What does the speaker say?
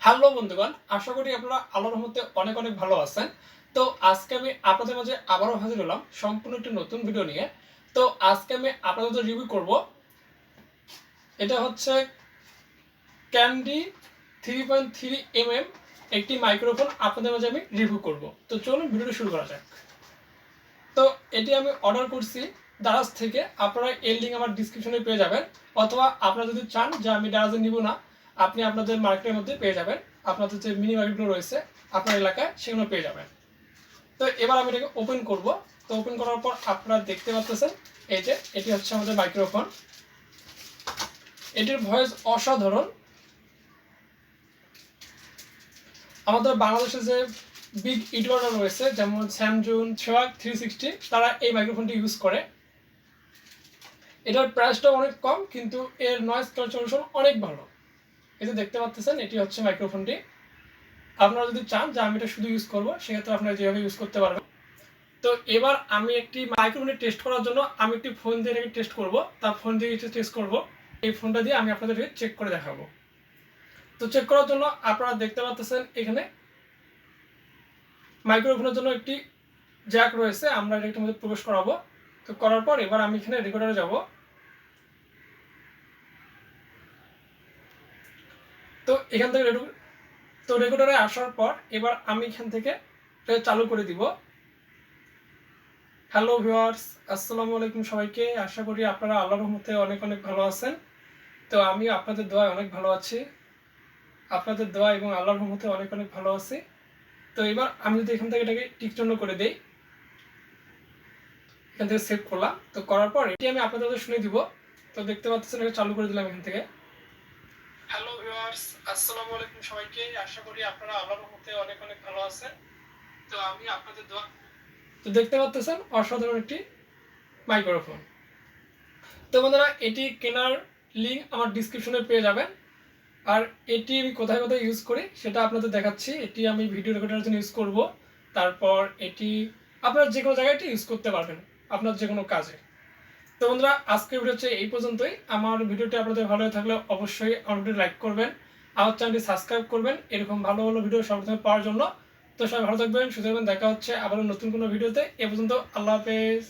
Hello বন্ধুগণ, আশা করি আপনারা আল্লাহর রহমতে অনেক অনেক ভালো আছেন। তো আজকে আমি আপনাদের মাঝে আবারও হাজির হলাম সম্পূর্ণ একটি নতুন ভিডিও নিয়ে। তো আজকে আমি আপনাদের রিভিউ করব, এটা হচ্ছে ক্যান্ডি 3.3 mm একটি মাইক্রোফোন আপনাদের মাঝে আমি রিভিউ করব। তো চলুন ভিডিওটি শুরু করা যাক। তো এটি আমি অর্ডার করছি দারাজ থেকে। আপনারা এর লিঙ্ক আমার ডিসক্রিপশনে পেয়ে যাবেন, অথবা আপনারা যদি চান যে আমি দারাজে নিব না, আপনি আপনাদের মার্কেটের মধ্যে পেয়ে যাবেন। আপনাদের যে মিনি মার্কেটগুলো রয়েছে আপনার এলাকায় সেগুলো পেয়ে যাবেন। তো এবার আমি এটাকে ওপেন করব। তো ওপেন করার পর আপনারা দেখতে পাচ্ছেন এই যে এটি হচ্ছে আমাদের মাইক্রোফোন। এটির ভয়েস অসাধারণ। আমাদের বাংলাদেশে যে বিগ ইউটিউবাররা রয়েছে যেমন স্যামজুন, সোয়াগ 360, তারা এই মাইক্রোফোনটি ইউজ করে। এটার প্রাইসটা অনেক কম, কিন্তু এর নয়েজ ক্যান্সেলেশন অনেক ভালো। এই যে দেখতে পাচ্ছেন এটি হচ্ছে মাইক্রোফোনটি। আপনারা যদি চান যে আমি এটা শুধু ইউজ করব, সেক্ষেত্রে আপনারা যেভাবে ইউজ করতে পারবেন। তো এবার আমি একটি মাইক্রোফোনে টেস্ট করার জন্য আমি একটি ফোন দিয়ে এটাকে টেস্ট করব। তার ফোন দিয়ে টেস্ট করব। এই ফোনটা দিয়ে আমি আপনাদেরকে চেক করে দেখাবো। তো চেক করার জন্য আপনারা দেখতে পাচ্ছেন এখানে মাইক্রোফোনের জন্য একটি জ্যাক রয়েছে, আমরা এটার মধ্যে প্রবেশ করাবো। তো করার পর এবার আমি এখানে রেকর্ডারে যাব। তো এখান থেকে রেকর্ডারে আসার পর এবার আমি এখান থেকে চালু করে দিব। হ্যালো ভিউয়ার্স, আসসালামু আলাইকুম সবাইকে। আশা করি আপনারা আল্লাহর রহমতে অনেক অনেক ভালো আছেন। তো আমি আপনাদের দোয়ায় অনেক ভালো আছি। আপনাদের দোয়া এবং আল্লাহর রহমতে অনেক অনেক ভালো আছি। তো এবার আমি যদি এখান থেকে এটাকে টিকচিহ্ন করে দেই, এখান থেকে সেভ করলাম। তো করার পর এটি আমি আপনাদের শুনে দিব। তো দেখতে পাচ্ছেন এটা চালু করে দিলাম এখান থেকে। হ্যালো ভিউয়ার্স, আসসালামু আলাইকুম সবাইকে। আশা করি আপনারা আল্লাহর রহমতে অনেক অনেক ভালো আছেন। তো আমি আপনাদের দোয়া। তো দেখতে পাচ্ছেন অসাধারণ একটি মাইক্রোফোন। তো বন্ধুরা, এটি কেনার লিঙ্ক আমার ডিসক্রিপশনে পেয়ে যাবেন। আর এটি আমি কোথায় কোথায় ইউজ করি সেটা আপনাদের দেখাচ্ছি। এটি আমি ভিডিও রেকর্ডারের জন্য ইউজ করব। তারপর এটি আপনার যে কোনো জায়গায় ইউজ করতে পারবেন আপনার যে কোনো কাজে। তো বন্ধুরা, আজকের ভিডিও হচ্ছে এই পর্যন্তই। আমার ভিডিওটি আপনাদের ভালো থাকলে অবশ্যই আমার ভিডিও লাইক করবেন, আমার চ্যানেলটি সাবস্ক্রাইব করবেন এরকম ভালো ভালো ভিডিও সর্বপ্রথমে পাওয়ার জন্য। তো সবাই ভালো থাকবেন, সুস্থ থাকবেন। দেখা হচ্ছে আবারও নতুন কোনো ভিডিওতে। এ পর্যন্ত আল্লাহ হাফেজ।